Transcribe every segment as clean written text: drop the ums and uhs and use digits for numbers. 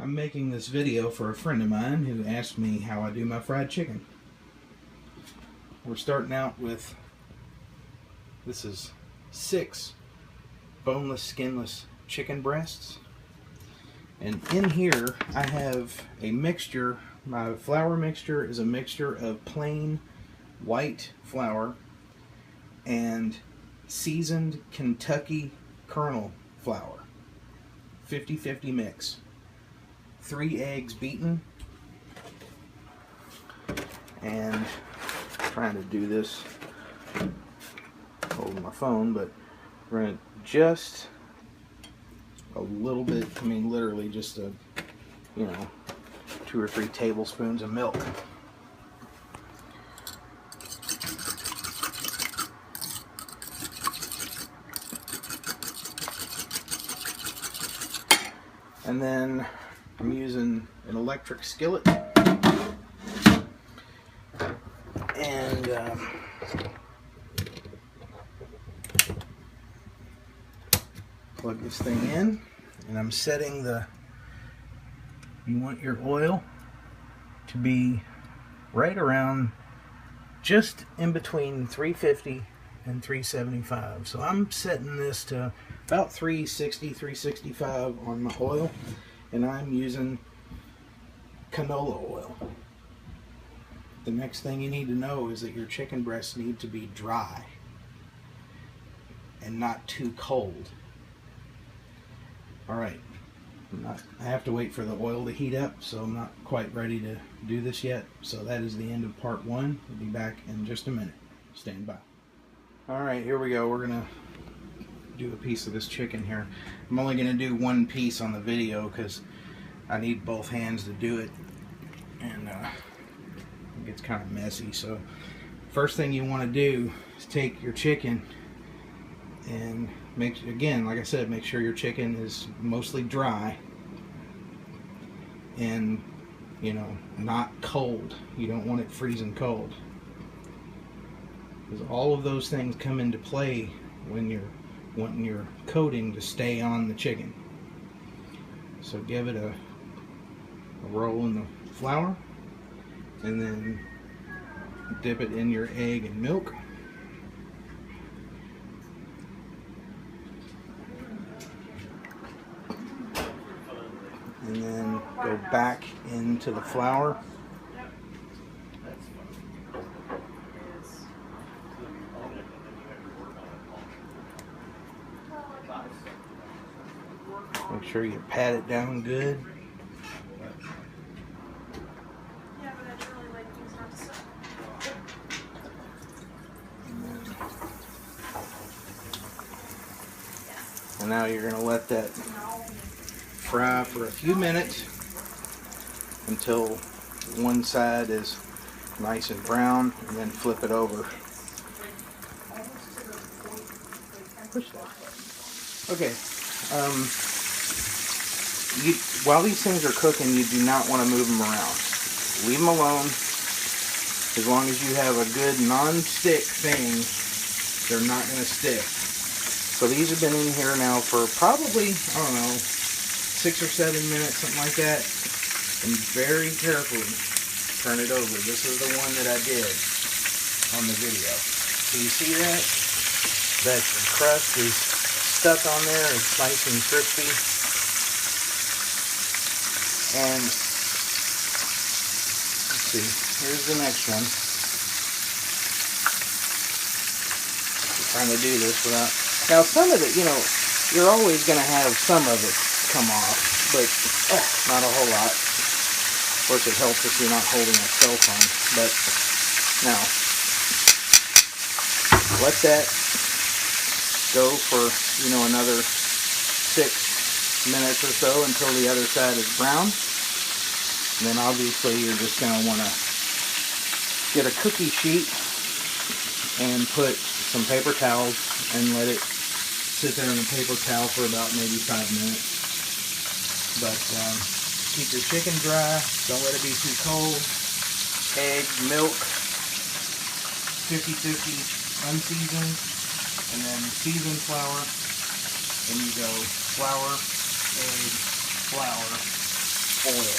I'm making this video for a friend of mine who asked me how I do my fried chicken. We're starting out with, this is 6 boneless, skinless chicken breasts. And in here I have a mixture. My flour mixture is a mixture of plain white flour and seasoned Kentucky kernel flour. 50-50 mix. 3 eggs beaten. And I'm trying to do this holding my phone, but we're going to just a little bit, I mean literally just a, 2 or 3 tablespoons of milk. And then I'm using an electric skillet. And plug this thing in. And I'm setting you want your oil to be right around just in between 350 and 375. So I'm setting this to about 360, 365 on my oil, and I'm using canola oil. The next thing you need to know is that your chicken breasts need to be dry and not too cold. Alright, I have to wait for the oil to heat up, so I'm not quite ready to do this yet. So that is the end of part 1. We'll be back in just a minute. Stand by. Alright, here we go. We're going to do a piece of this chicken here. I'm only going to do one piece on the video because I need both hands to do it, and it gets kind of messy. So first thing you want to do is take your chicken and again, like I said, make sure your chicken is mostly dry and not cold. You don't want it freezing cold, because all of those things come into play when you're wanting your coating to stay on the chicken. So give it a roll in the flour, and then dip it in your egg and milk. And then go back into the flour. Make sure you pat it down good. And now you're going to let that fry for a few minutes until one side is nice and brown, and then flip it over. Okay. While these things are cooking, you do not want to move them around. Leave them alone. As long as you have a good non-stick thing, they're not going to stick. So these have been in here now for probably, I don't know, 6 or 7 minutes, something like that. And very carefully turn it over. This is the one that I did on the video. So you see that? That the crust is stuck on there. It's nice and crispy. And let's see, here's the next one. I'm trying to do this without. Now some of it, you're always going to have some of it come off, but not a whole lot. Of course, it helps if you're not holding a cell phone. But now, let that go for another 6 minutes or so until the other side is brown. And then obviously you're just going to want to get a cookie sheet and put some paper towels and let it sit there in a paper towel for about maybe 5 minutes. But keep your chicken dry, don't let it be too cold. Egg, milk, 50-50 unseasoned, and then seasoned flour. And you go flour, egg, flour, oil.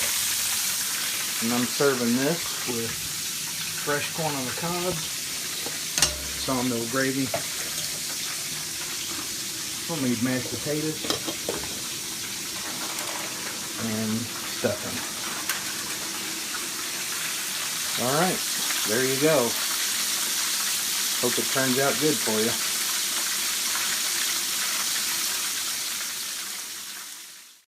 And I'm serving this with fresh corn on the cob, sawmill gravy, homemade mashed potatoes, and stuffing. Alright, there you go. Hope it turns out good for you.